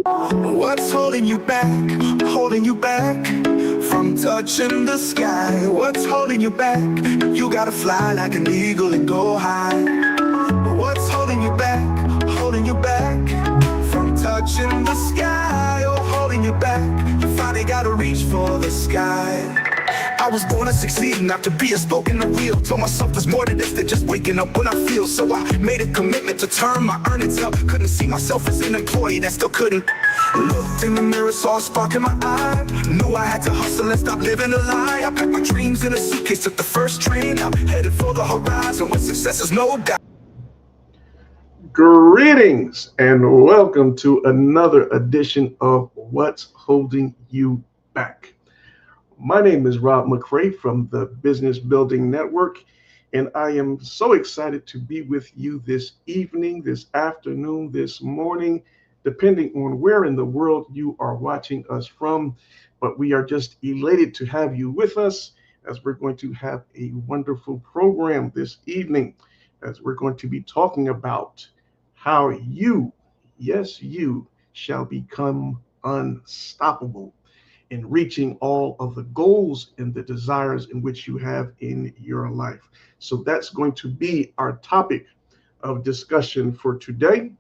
What's holding you back? Holding you back from touching the sky? What's holding you back? You gotta fly like an eagle and go high. What's holding you back? Holding you back from touching the sky? Oh, holding you back. You finally gotta reach for the sky. I was born to succeed, not to be a spoke in the wheel. Told myself there's more to this than just waking up when I feel. So I made a commitment to turn my earnings up. Couldn't see myself as an employee that still couldn't. Looked in the mirror, saw a spark in my eye. Knew I had to hustle and stop living a lie. I packed my dreams in a suitcase, took the first train out, headed for the horizon with success is no doubt. Greetings and welcome to another edition of What's Holding You Back. My name is Rob McCray from the Business Building Network, and I am so excited to be with you this evening, this afternoon, this morning, depending on where in the world you are watching us from. But we are just elated to have you with us as we're going to have a wonderful program this evening, as we're going to be talking about how you, yes, you, shall become unstoppable in reaching all of the goals and the desires in which you have in your life. So that's going to be our topic of discussion for today.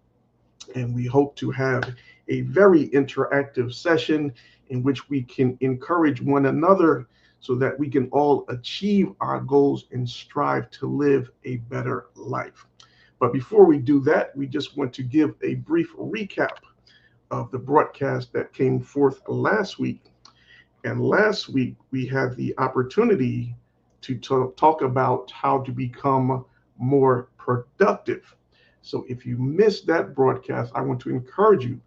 And we hope to have a very interactive session in which we can encourage one another so that we can all achieve our goals and strive to live a better life. But before we do that, we just want to give a brief recap of the broadcast that came forth last week. And last week, we had the opportunity to talk about how to become more productive. So if you missed that broadcast, I want to encourage you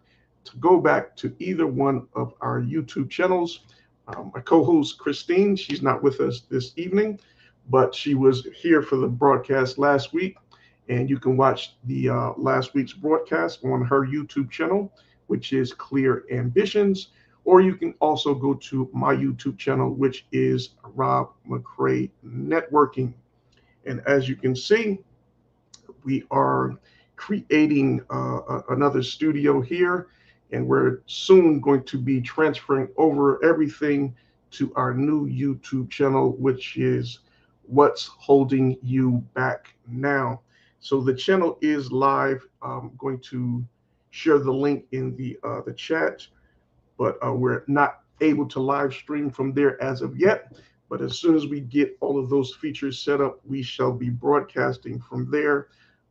to go back to either one of our YouTube channels. My co-host, Christine, she's not with us this evening, but she was here for the broadcast last week. And you can watch the last week's broadcast on her YouTube channel, which is Clear Ambitions. Or you can also go to my YouTube channel, which is Rob McCray Networking. And as you can see, we are creating another studio here, and we're soon going to be transferring over everything to our new YouTube channel, which is What's Holding You Back Now. So the channel is live. I'm going to share the link in the chat, but we're not able to live stream from there as of yet. But as soon as we get all of those features set up, we shall be broadcasting from there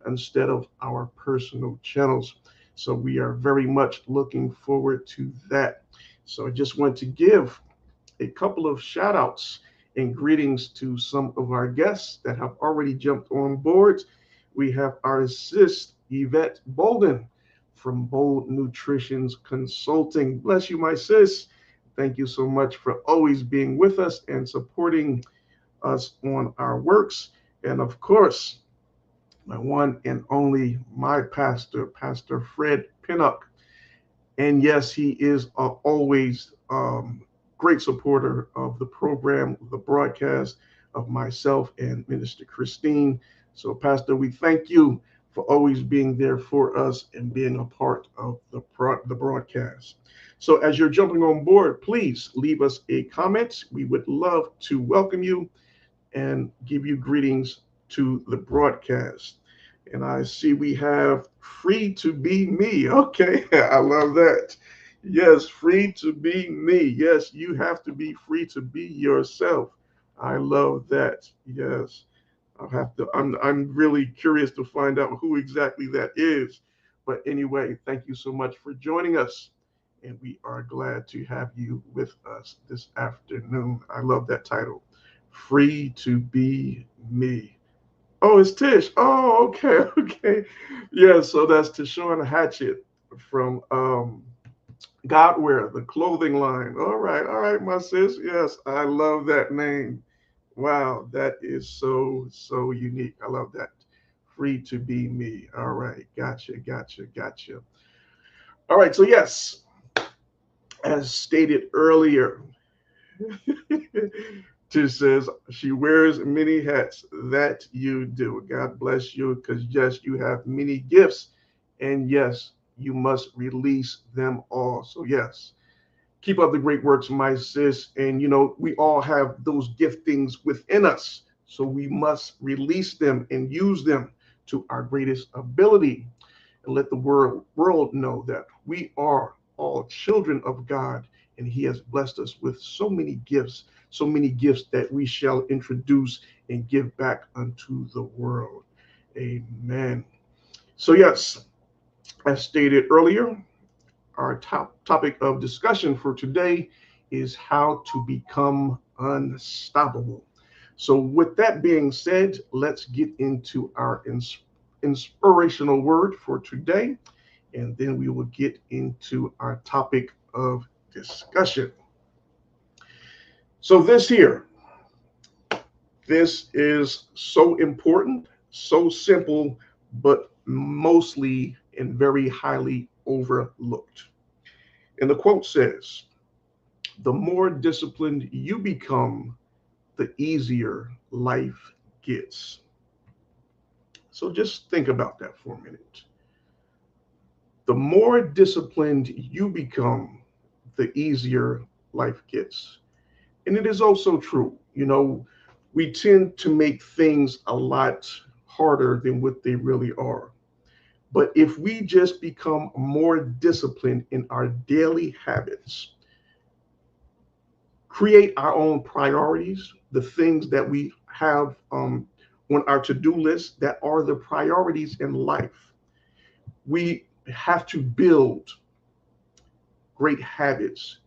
instead of our personal channels. So we are very much looking forward to that. So I just want to give a couple of shout outs and greetings to some of our guests that have already jumped on board. We have our sis, Yvette Bolden from Bold Nutrition's Consulting. Bless you, my sis. Thank you so much for always being with us and supporting us on our works. And of course, my one and only, my pastor, Pastor Fred Pinnock. And yes, he is always great supporter of the program, the broadcast of myself and Minister Christine. So, Pastor, we thank you for always being there for us and being a part of the broadcast. So, as you're jumping on board, please leave us a comment. We would love to welcome you and give you greetings to the broadcast. And I see we have Free to Be Me. Okay, I love that. Yes, free to be me. Yes, you have to be free to be yourself. I love that. Yes. I'll have to, I'm really curious to find out who exactly that is. But anyway, thank you so much for joining us. And we are glad to have you with us this afternoon. I love that title, Free to Be Me. Oh, it's Tish. Oh, okay, okay. Yeah, so that's Tishon Hatchett from Godwear, the clothing line. All right, my sis. Yes, I love that name. Wow, that is so, so unique. I love that. Free to be me. All right, gotcha. All right, so yes, as stated earlier, Tish says she wears many hats. That you do. God bless you, because yes, you have many gifts. And yes, you must release them all. So, yes, keep up the great works, my sis. And, we all have those giftings within us. So, we must release them and use them to our greatest ability and let the world know that we are all children of God, and He has blessed us with so many gifts that we shall introduce and give back unto the world. Amen. So, yes, as stated earlier, our topic of discussion for today is how to become unstoppable. So, with that being said, let's get into our inspirational word for today, and then we will get into our topic of discussion. So, this is so important, so simple, but mostly and very highly overlooked. And the quote says, the more disciplined you become, the easier life gets. So just think about that for a minute. The more disciplined you become, the easier life gets. And it is also true. We tend to make things a lot harder than what they really are. But if we just become more disciplined in our daily habits, create our own priorities, the things that we have on our to-do list that are the priorities in life. We have to build great habits,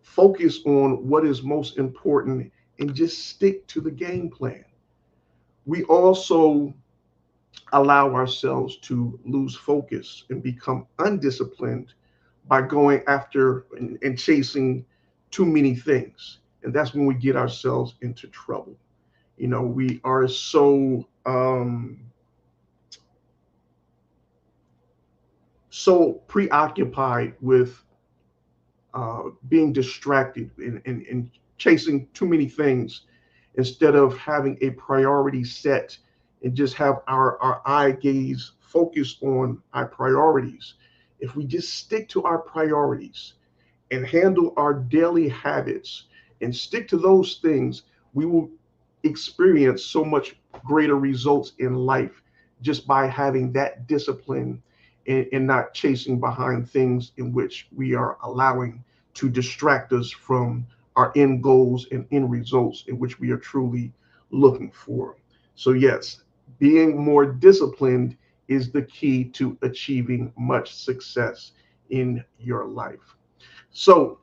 focus on what is most important, and just stick to the game plan. We also allow ourselves to lose focus and become undisciplined by going after and chasing too many things. And that's when we get ourselves into trouble. We are so preoccupied with being distracted and chasing too many things instead of having a priority set and just have our eye gaze focused on our priorities. If we just stick to our priorities and handle our daily habits and stick to those things, we will experience so much greater results in life just by having that discipline and not chasing behind things in which we are allowing to distract us from our end goals and end results in which we are truly looking for. So, yes, being more disciplined is the key to achieving much success in your life. So,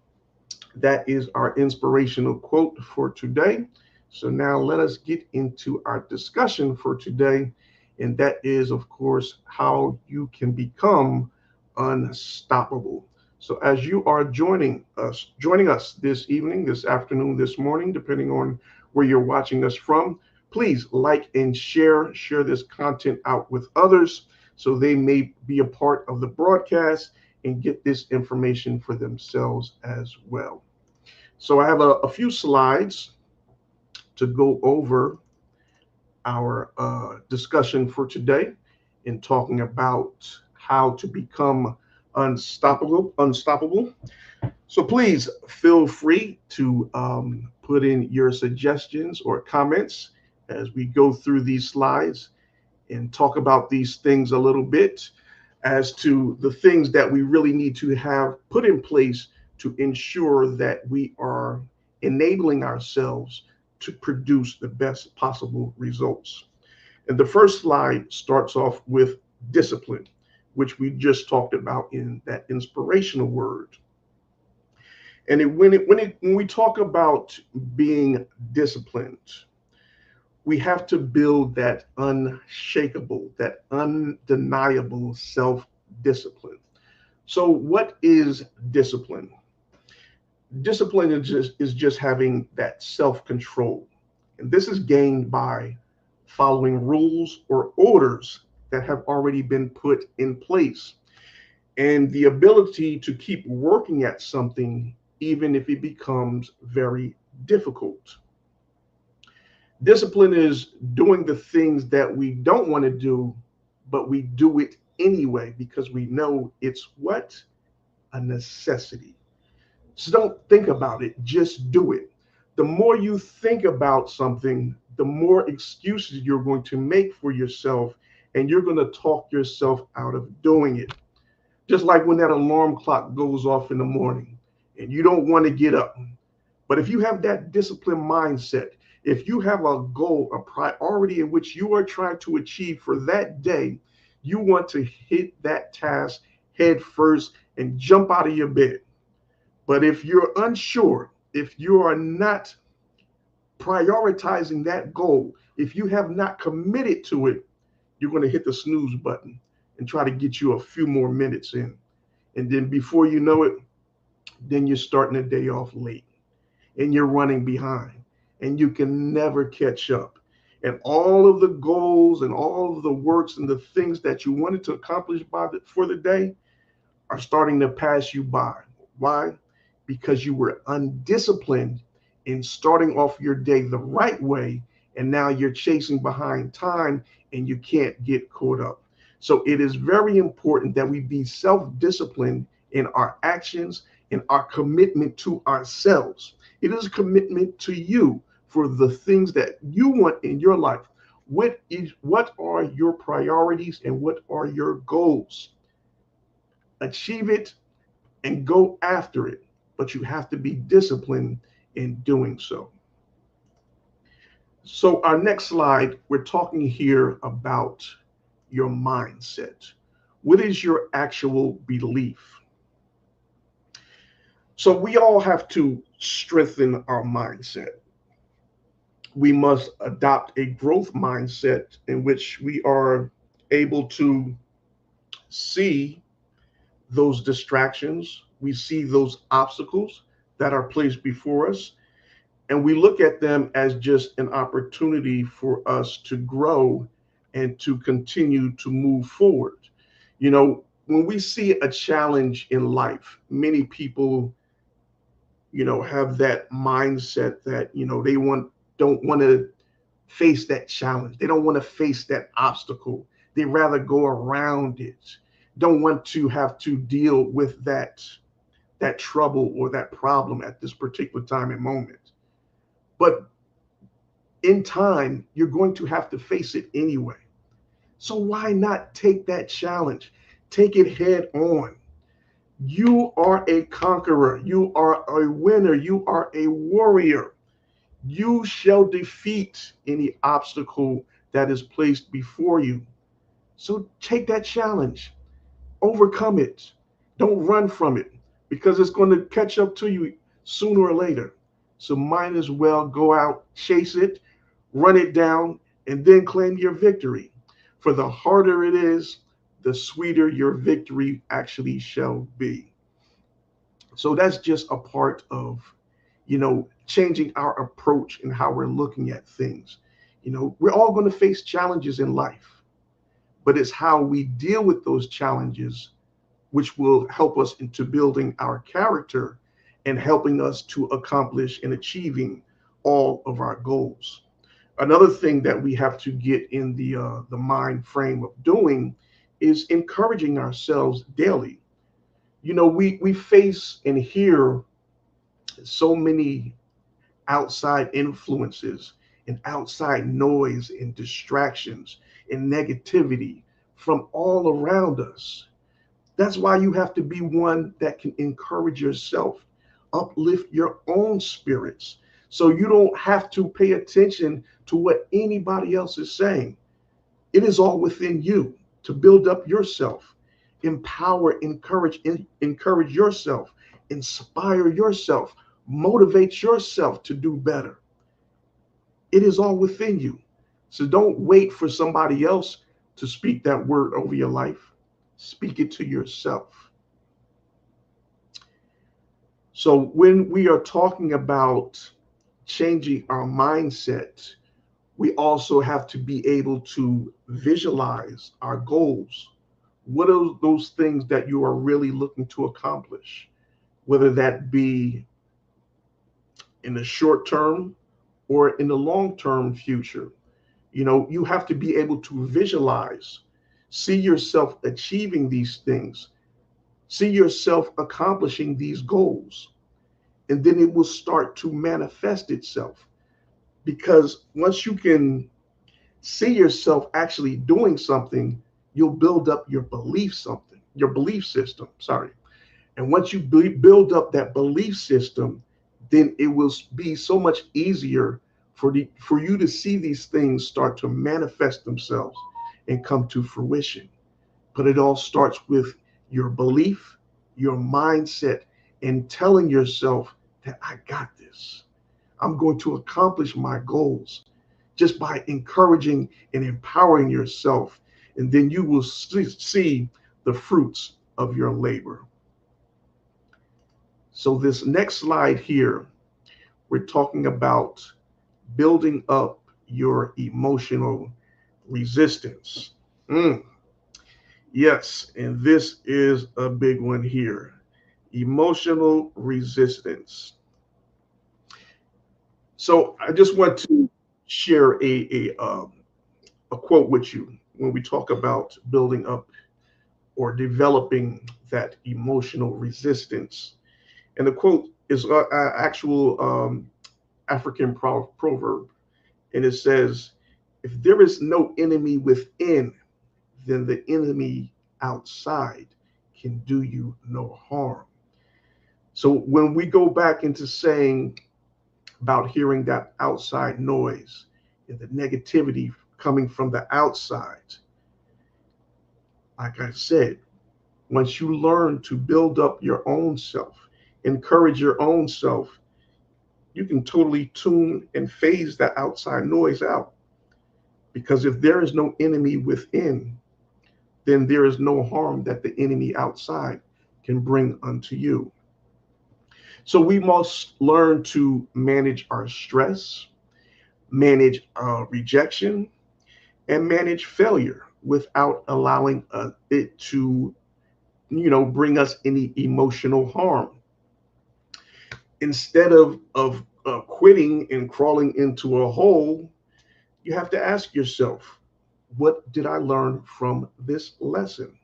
that is our inspirational quote for today. So now let us get into our discussion for today. And that is, of course, how you can become unstoppable. So as you are joining us this evening, this afternoon, this morning, depending on where you're watching us from, please like and share this content out with others so they may be a part of the broadcast and get this information for themselves as well. So I have a few slides to go over our discussion for today in talking about how to become unstoppable. So please feel free to put in your suggestions or comments as we go through these slides and talk about these things a little bit as to the things that we really need to have put in place to ensure that we are enabling ourselves to produce the best possible results. And the first slide starts off with discipline, which we just talked about in that inspirational word. And when we talk about being disciplined, we have to build that unshakable, that undeniable self discipline. So, what is discipline? Discipline is just having that self control. And this is gained by following rules or orders that have already been put in place, and the ability to keep working at something even if it becomes very difficult. Discipline is doing the things that we don't want to do, but we do it anyway because we know it's what? A necessity. So don't think about it, just do it. The more you think about something, the more excuses you're going to make for yourself, and you're going to talk yourself out of doing it. Just like when that alarm clock goes off in the morning and you don't want to get up. But if you have that disciplined mindset, if you have a goal, a priority in which you are trying to achieve for that day, you want to hit that task head first and jump out of your bed. But if you're unsure, if you are not prioritizing that goal, if you have not committed to it, you're going to hit the snooze button and try to get you a few more minutes in. And then before you know it, then you're starting the day off late and you're running behind and you can never catch up. And all of the goals and all of the works and the things that you wanted to accomplish for the day are starting to pass you by. Why? Because you were undisciplined in starting off your day the right way, and now you're chasing behind time and you can't get caught up. So it is very important that we be self-disciplined in our actions and our commitment to ourselves. It is a commitment to you for the things that you want in your life. What are your priorities and what are your goals? Achieve it and go after it, but you have to be disciplined in doing so. So, our next slide, we're talking here about your mindset. What is your actual belief? So, we all have to strengthen our mindset. We must adopt a growth mindset in which we are able to see those distractions, we see those obstacles that are placed before us, and we look at them as just an opportunity for us to grow and to continue to move forward. You know, when we see a challenge in life, many people, have that mindset that, they don't want to face that challenge. They don't want to face that obstacle. They rather go around it. Don't want to have to deal with that trouble or that problem at this particular time and moment. But in time, you're going to have to face it anyway. So why not take that challenge? Take it head on. You are a conqueror. You are a winner. You are a warrior. You shall defeat any obstacle that is placed before you. So take that challenge, overcome it. Don't run from it because it's going to catch up to you sooner or later. So might as well go out, chase it, run it down, and then claim your victory. For the harder it is, the sweeter your victory actually shall be. So that's just a part of, changing our approach and how we're looking at things. We're all going to face challenges in life, but it's how we deal with those challenges which will help us into building our character and helping us to accomplish and achieving all of our goals. Another thing that we have to get in the mind frame of doing is encouraging ourselves daily. We face and hear so many outside influences and outside noise and distractions and negativity from all around us. That's why you have to be one that can encourage yourself, uplift your own spirits, so you don't have to pay attention to what anybody else is saying. It is all within you to build up yourself, empower, encourage yourself, inspire yourself, motivate yourself to do better. It is all within you. So don't wait for somebody else to speak that word over your life. Speak it to yourself. So when we are talking about changing our mindset, we also have to be able to visualize our goals. What are those things that you are really looking to accomplish? Whether that be in the short term or in the long term future. You have to be able to visualize See yourself achieving these things. See yourself accomplishing these goals. And then it will start to manifest itself. Because once you can see yourself actually doing something, you'll build up your belief system. Sorry. And once you build up that belief system, then it will be so much easier for you to see these things start to manifest themselves and come to fruition. But it all starts with your belief, your mindset, and telling yourself that I got this. I'm going to accomplish my goals just by encouraging and empowering yourself. And then you will see the fruits of your labor. So, this next slide here, we're talking about building up your emotional resistance. Mm, yes, and this is a big one here. Emotional resistance. So, I just want to share a quote with you when we talk about building up or developing that emotional resistance. And the quote is an actual African proverb. And it says, if there is no enemy within, then the enemy outside can do you no harm. So when we go back into saying about hearing that outside noise and the negativity coming from the outside, like I said, once you learn to build up your own self, encourage your own self, you can totally tune and phase that outside noise out. Because if there is no enemy within, then there is no harm that the enemy outside can bring unto you. So we must learn to manage our stress, manage rejection, and manage failure without allowing it to, bring us any emotional harm. Instead of quitting and crawling into a hole, you have to ask yourself, what did I learn from this lesson?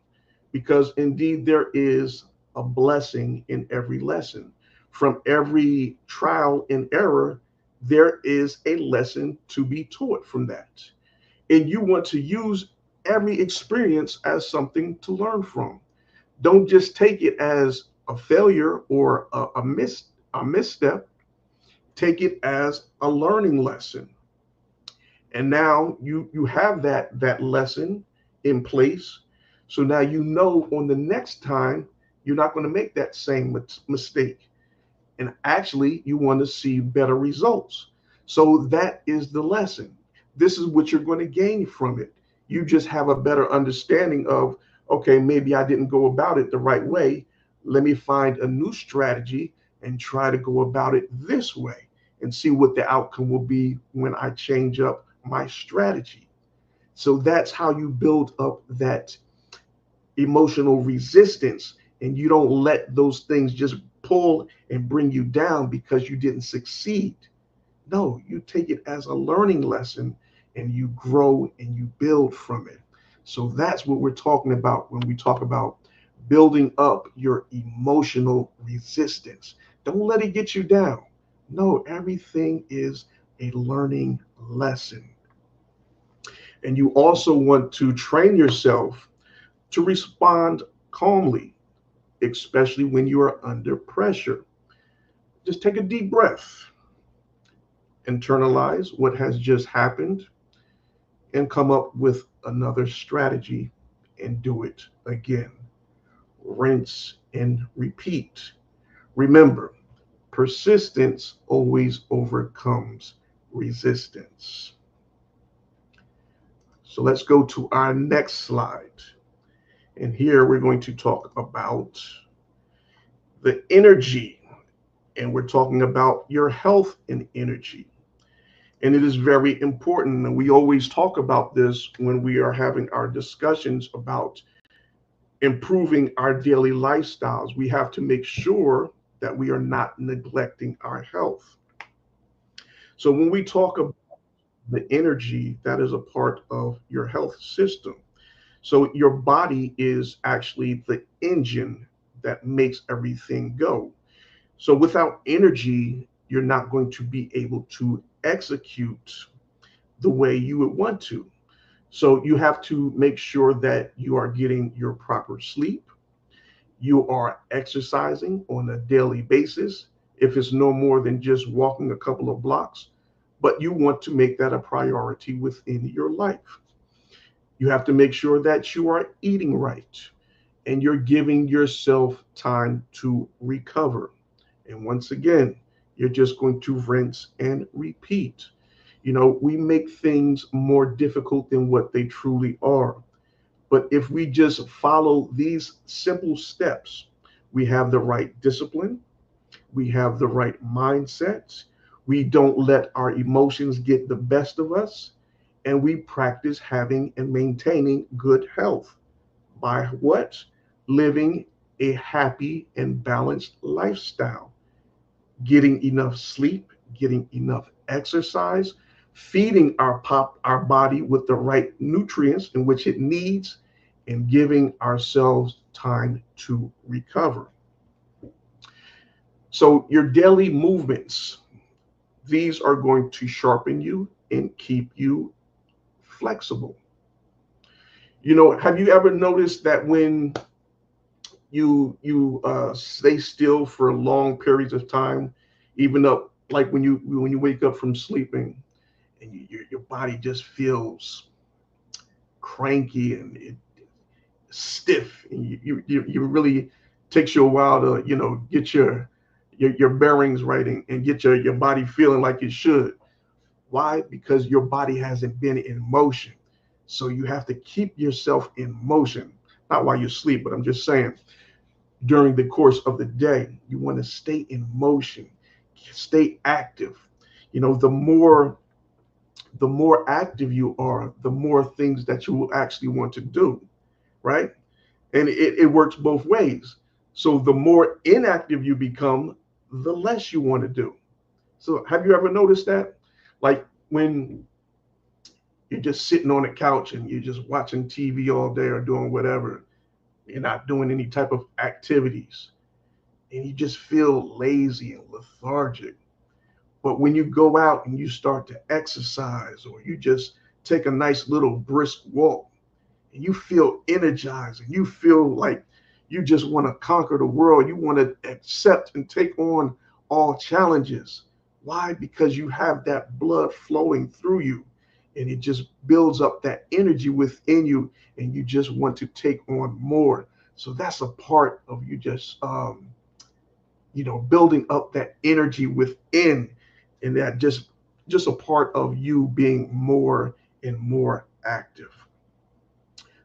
Because indeed, there is a blessing in every lesson. From every trial and error, there is a lesson to be taught from that. And you want to use every experience as something to learn from. Don't just take it as a failure or a misstep. Take it as a learning lesson. And now you have that lesson in place. So now you know on the next time you're not going to make that same mistake. And actually you want to see better results. So that is the lesson. This is what you're going to gain from it. You just have a better understanding of, okay, maybe I didn't go about it the right way. Let me find a new strategy and try to go about it this way and see what the outcome will be when I change up my strategy. So that's how you build up that emotional resistance, and you don't let those things just pull and bring you down because you didn't succeed. No, you take it as a learning lesson and you grow and you build from it. So that's what we're talking about when we talk about building up your emotional resistance. Don't let it get you down. No, everything is a learning lesson. And you also want to train yourself to respond calmly, especially when you are under pressure. Just take a deep breath, internalize what has just happened, and come up with another strategy and do it again. Rinse and repeat. Remember, persistence always overcomes resistance. So let's go to our next slide. And here we're going to talk about the energy, and we're talking about your health and energy. And it is very important. And we always talk about this when we are having our discussions about improving our daily lifestyles. We have to make sure that we are not neglecting our health. So when we talk about the energy, that is a part of your health system. So your body is actually the engine that makes everything go. So without energy, you're not going to be able to execute the way you would want to. So you have to make sure that you are getting your proper sleep. You are exercising on a daily basis. If it's no more than just walking a couple of blocks, but you want to make that a priority within your life. You have to make sure that you are eating right and you're giving yourself time to recover. And once again, you're just going to rinse and repeat. We make things more difficult than what they truly are. But if we just follow these simple steps, we have the right discipline, we have the right mindset, we don't let our emotions get the best of us, and we practice having and maintaining good health. By what? Living a happy and balanced lifestyle, getting enough sleep, getting enough exercise, feeding our body with the right nutrients in which it needs, and giving ourselves time to recover. So your daily movements, these are going to sharpen you and keep you flexible. Have you ever noticed that when you stay still for long periods of time, even up like when you wake up from sleeping, and your body just feels cranky and stiff, and you really takes you a while to get your bearings right, and get your body feeling like it should. Why? Because your body hasn't been in motion. So you have to keep yourself in motion, not while you sleep, but I'm just saying during the course of the day. You want to stay in motion, stay active. The more active you are, the more things that you will actually want to do, right? And it works both ways. So the more inactive you become, the less you want to do. So have you ever noticed that? Like when you're just sitting on a couch and you're just watching TV all day or doing whatever, you're not doing any type of activities, and you just feel lazy and lethargic. But when you go out and you start to exercise, or you just take a nice little brisk walk, and you feel energized, and you feel like you just want to conquer the world, you want to accept and take on all challenges. Why? Because you have that blood flowing through you, and it just builds up that energy within you, and you just want to take on more. So that's a part of you just building up that energy within, and that just a part of you being more and more active.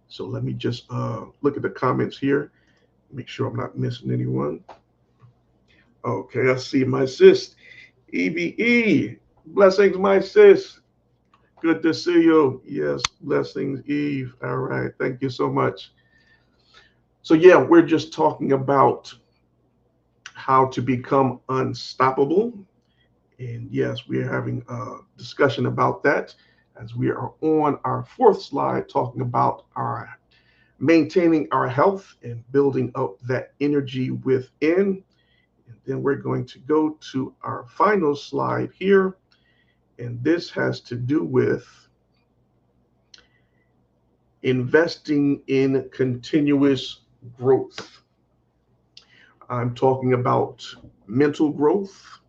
So let me just look at the comments here, make sure I'm not missing anyone. Okay, I see my sis, EVE. Blessings, my sis. Good to see you. Yes, blessings, Eve. All right, thank you so much. So yeah, we're just talking about how to become unstoppable. And yes, we are having a discussion about that as we are on our fourth slide, talking about our maintaining our health and building up that energy within. And then we're going to go to our final slide here. And this has to do with investing in continuous growth. I'm talking about mental growth,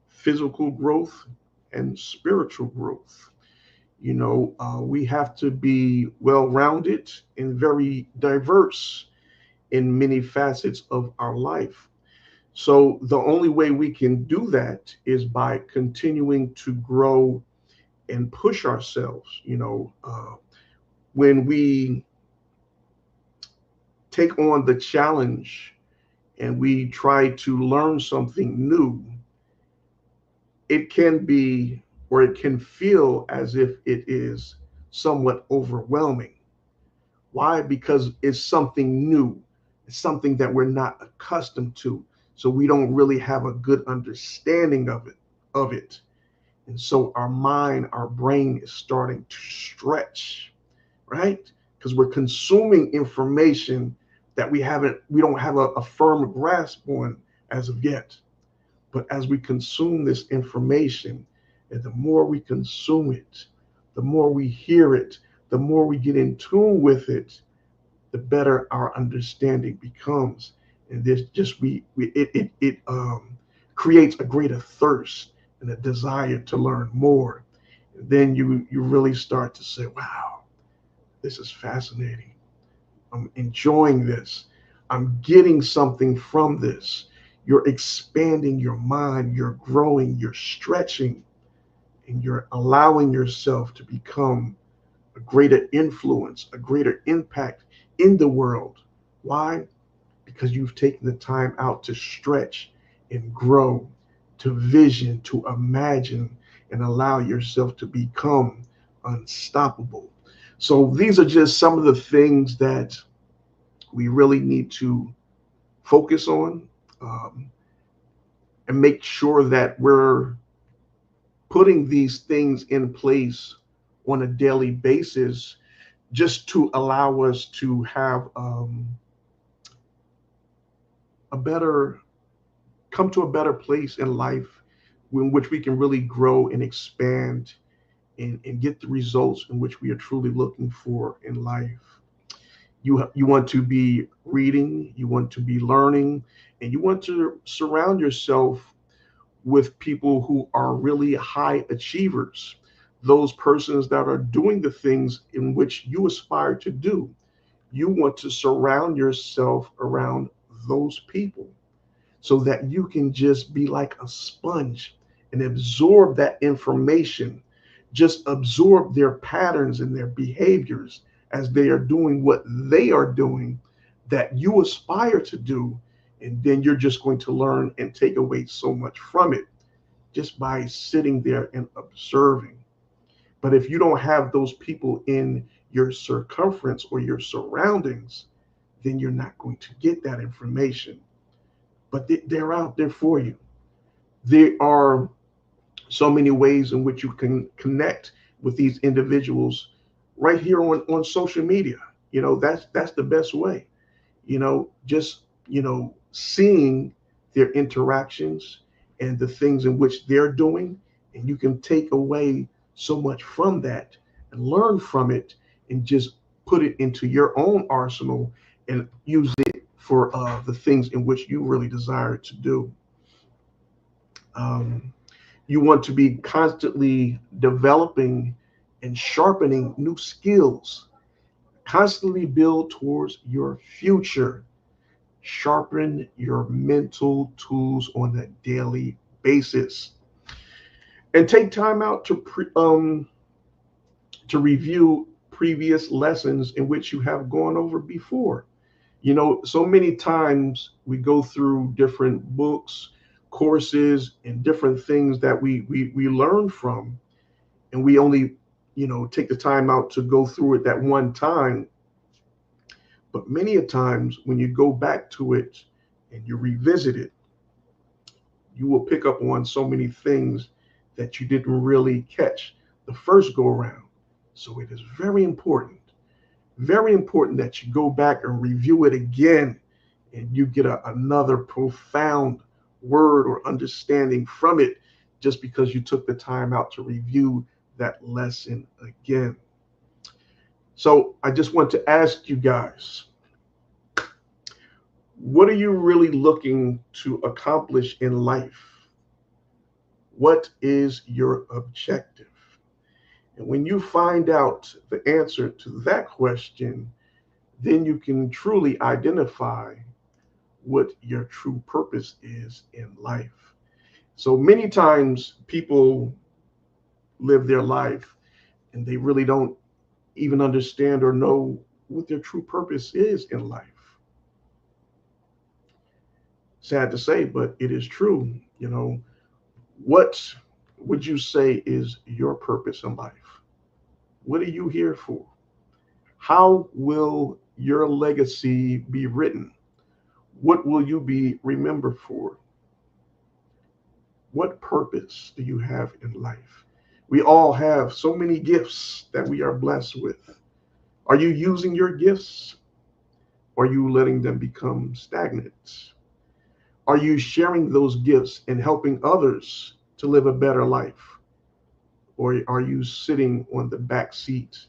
physical growth, and spiritual growth. We have to be well rounded and very diverse in many facets of our life. So the only way we can do that is by continuing to grow and push ourselves. When we take on the challenge and we try to learn something new, it can be, or it can feel as if it is somewhat overwhelming. Why? Because it's something new. It's something that we're not accustomed to. So we don't really have a good understanding of it. And so our mind, our brain is starting to stretch, right? because we're consuming information that we don't have a firm grasp on as of yet. But as we consume this information, and the more we consume it, the more we hear it, the more we get in tune with it, the better our understanding becomes. And this just it creates a greater thirst and a desire to learn more. And then you really start to say, wow, this is fascinating. I'm enjoying this. I'm getting something from this. You're expanding your mind, you're growing, you're stretching, and you're allowing yourself to become a greater influence, a greater impact in the world. Why? Because you've taken the time out to stretch and grow, to vision, to imagine, and allow yourself to become unstoppable. So these are just some of the things that we really need to focus on, um, and make sure that we're putting these things in place on a daily basis, just to allow us to have a better come to a better place in life in which we can really grow and expand, and get the results in which we are truly looking for in life. You want to be reading, you want to be learning, and you want to surround yourself with people who are really high achievers, those persons that are doing the things in which you aspire to do. You want to surround yourself around those people so that you can just be like a sponge and absorb that information, just absorb their patterns and their behaviors as they are doing what they are doing that you aspire to do. And then you're just going to learn and take away so much from it just by sitting there and observing. But if you don't have those people in your circumference or your surroundings, then you're not going to get that information. But they're out there for you. There are so many ways in which you can connect with these individuals right here on social media. That's the best way. Just seeing their interactions and the things in which they're doing, and you can take away so much from that and learn from it, and just put it into your own arsenal and use it for the things in which you really desire to do. um, you want to be constantly developing and sharpening new skills, constantly build towards your future. Sharpen your mental tools on a daily basis, and take time out to review previous lessons in which you have gone over before. So many times we go through different books, courses, and different things that we learn from, and we only take the time out to go through it that one time. But many a times when you go back to it and you revisit it, you will pick up on so many things that you didn't really catch the first go around. So it is very important that you go back and review it again, and you get another profound word or understanding from it, just because you took the time out to review that lesson again. So I just want to ask you guys, what are you really looking to accomplish in life? What is your objective? And when you find out the answer to that question, then you can truly identify what your true purpose is in life. So many times people live their life and they really don't even understand or know what their true purpose is in life. Sad to say, but it is true. What would you say is your purpose in life? What are you here for? How will your legacy be written? What will you be remembered for? What purpose do you have in life? We all have so many gifts that we are blessed with. Are you using your gifts? Or are you letting them become stagnant? Are you sharing those gifts and helping others to live a better life? Or are you sitting on the back seat,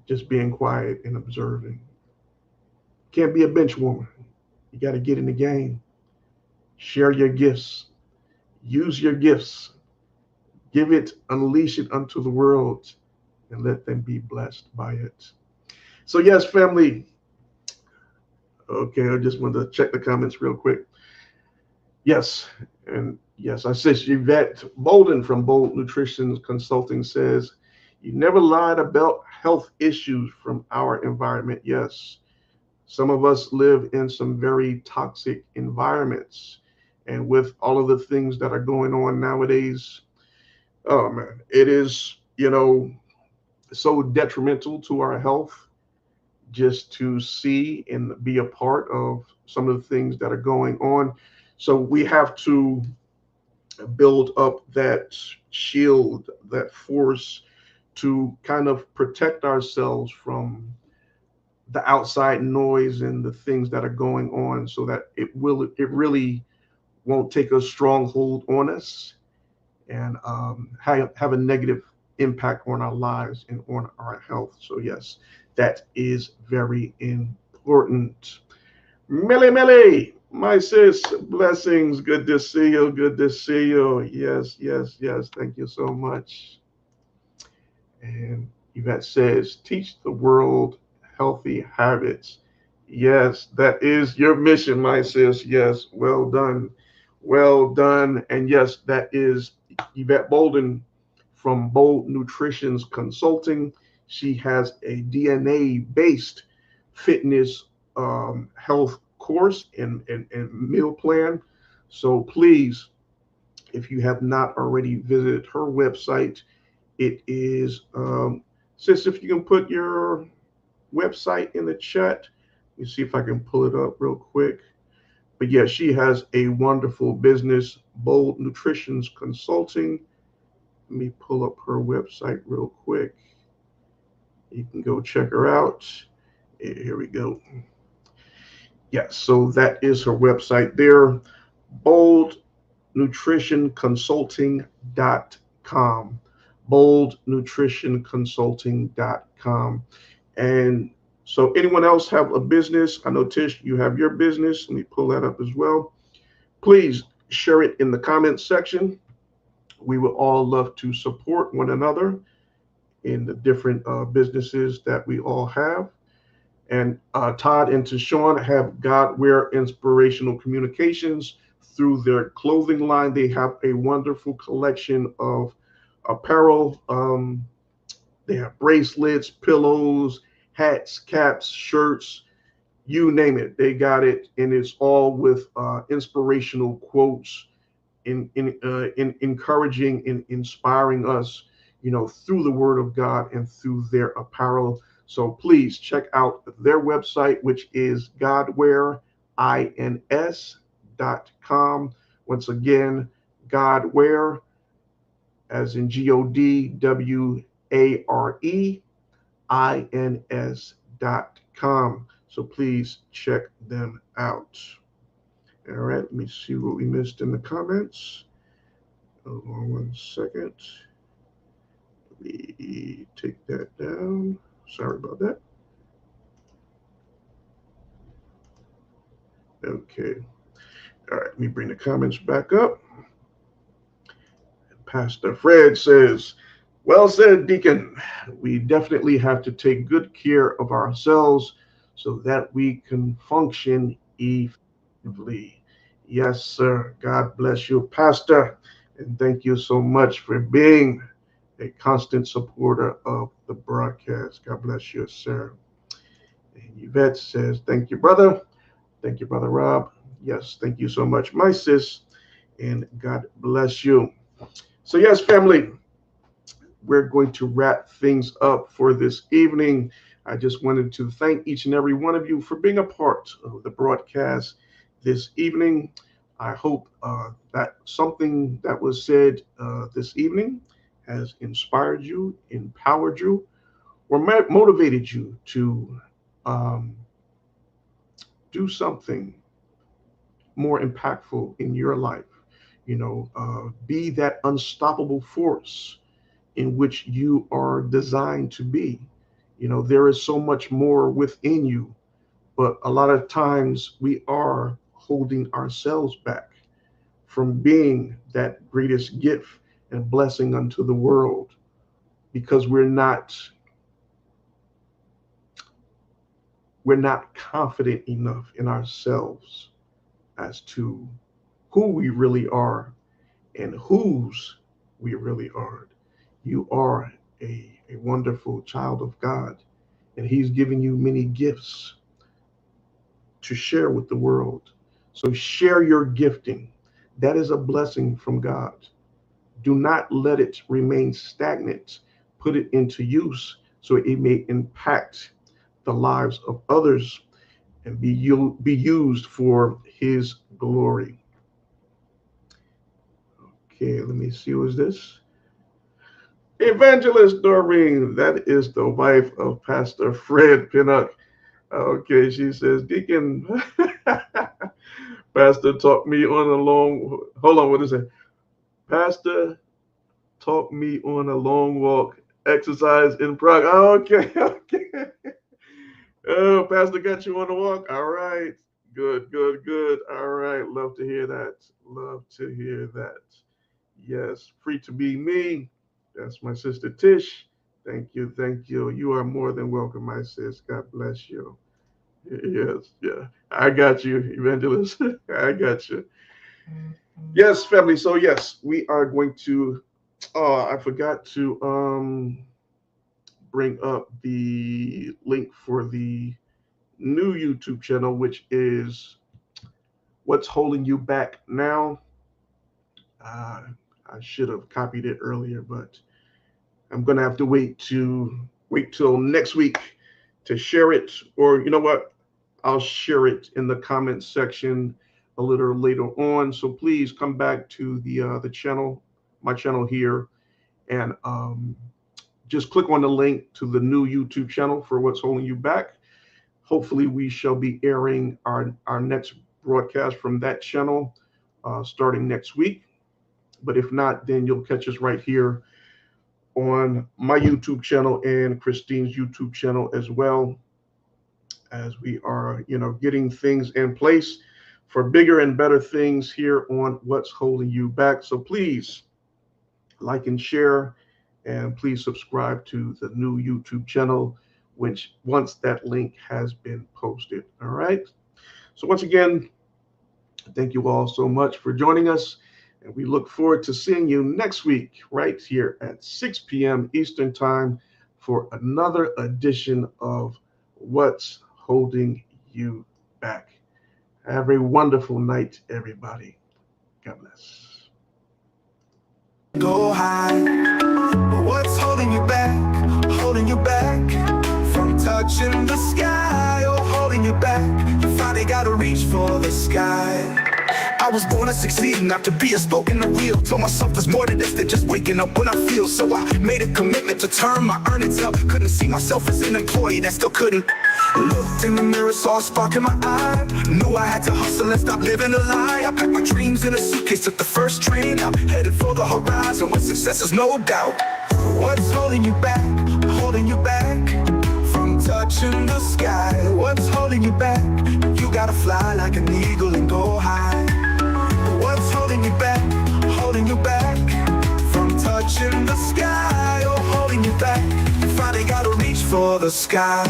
just being quiet and observing? Can't be a bench warmer. You got to get in the game. Share your gifts. Use your gifts. Give it, unleash it unto the world, and let them be blessed by it. So, yes, family. Okay, I just wanted to check the comments real quick. Yes, and yes, I said Yvette Bolden from Bold Nutrition Consulting says, you never lied about health issues from our environment. Yes, some of us live in some very toxic environments. And with all of the things that are going on nowadays, oh man, it is, so detrimental to our health just to see and be a part of some of the things that are going on. So we have to build up that shield, that force to kind of protect ourselves from the outside noise and the things that are going on so that it really won't take a stronghold on us and have a negative impact on our lives and on our health. So yes, that is very important. Millie Millie, my sis, blessings. Good to see you. Good to see you. Yes, yes, yes. Thank you so much. And Yvette says, teach the world healthy habits. Yes, that is your mission, my sis. Yes, well done. Well done. And yes, that is Yvette Bolden from Bold Nutrition's Consulting. She has a DNA based fitness health course and meal plan. So please, if you have not already visited her website, it is, sis, if you can put your website in the chat. Let me see if I can pull it up real quick. But yeah, she has a wonderful business, Bold Nutrition's Consulting. Let me pull up her website real quick. You can go check her out. Here we go. Yes, so that is her website there, boldnutritionconsulting.com. Boldnutritionconsulting.com. And so, anyone else have a business? I know, Tish, you have your business. Let me pull that up as well. Please share it in the comments section. We would all love to support one another in the different businesses that we all have. And Todd and Tashawn have Godware Inspirational Communications through their clothing line. They have a wonderful collection of apparel. They have bracelets, pillows, hats, caps, shirts, you name it. They got it, and it's all with inspirational quotes in encouraging and inspiring us, through the Word of God and through their apparel. So please check out their website, which is godwareins.com. Once again, Godware, as in GODWAREINS.com. So please check them out. All right, let me see what we missed in the comments. Hold on one second. Let me take that down. Sorry about that. Okay. All right, let me bring the comments back up. Pastor Fred says, well said, Deacon. We definitely have to take good care of ourselves so that we can function effectively. Yes, sir. God bless you, Pastor. And thank you so much for being a constant supporter of the broadcast. God bless you, sir. And Yvette says, thank you, brother. Thank you, Brother Rob. Yes, thank you so much, my sis. And God bless you. So, yes, family, we're going to wrap things up for this evening. I just wanted to thank each and every one of you for being a part of the broadcast this evening. I hope that something that was said this evening has inspired you, empowered you, or motivated you to um, do something more impactful in your life. Be that unstoppable force in which you are designed to be. There is so much more within you, but a lot of times we are holding ourselves back from being that greatest gift and blessing unto the world because we're not confident enough in ourselves as to who we really are and whose we really are. You are a wonderful child of God, and He's given you many gifts to share with the world. So share your gifting. That is a blessing from God. Do not let it remain stagnant. Put it into use so it may impact the lives of others and be used for His glory. Okay, let me see. Who is this? Evangelist Doreen. That is the wife of Pastor Fred Pinnock. Okay, she says, Deacon, Pastor taught me on a long, hold on, what is it? Pastor taught me on a long walk exercise in Prague. Okay, okay. Oh, Pastor got you on the walk. All right. Good, good, good. All right. Love to hear that. Love to hear that. Yes, free to be me. That's my sister Tish. Thank you, thank you. You are more than welcome, my sis. God bless you. Yes, yeah. I got you, evangelist. I got you. Yes, family. So yes, we are going to I forgot to bring up the link for the new YouTube channel, which is What's Holding You Back Now. Uh, I should have copied it earlier, but I'm gonna have to wait till next week to share it. Or you know what? I'll share it in the comments section a little later on. So please come back to the channel, my channel here, and just click on the link to the new YouTube channel for What's Holding You Back. Hopefully, we shall be airing our next broadcast from that channel starting next week. But if not, then you'll catch us right here on my YouTube channel and Christine's YouTube channel as well, as we are, getting things in place for bigger and better things here on What's Holding You Back. So please like and share, and please subscribe to the new YouTube channel, which once that link has been posted. All right. So once again, thank you all so much for joining us. And we look forward to seeing you next week right here at 6 p.m. Eastern Time for another edition of What's Holding You Back. Have a wonderful night, everybody. God bless. Go high. What's holding you back? Holding you back from touching the sky. Oh, holding you back. You finally gotta reach for the sky. I was born to succeed, not to be a spoken or real. Told myself there's more to this than just waking up when I feel. So I made a commitment to turn my earnings up. Couldn't see myself as an employee that still couldn't. Looked in the mirror, saw a spark in my eye. Knew I had to hustle and stop living a lie. I packed my dreams in a suitcase, took the first train out, headed for the horizon with success is no doubt. What's holding you back? Holding you back from touching the sky. What's holding you back? You gotta fly like an eagle and go high. What's holding you back? Holding you back from touching the sky. Oh, holding you back. You finally gotta reach for the sky.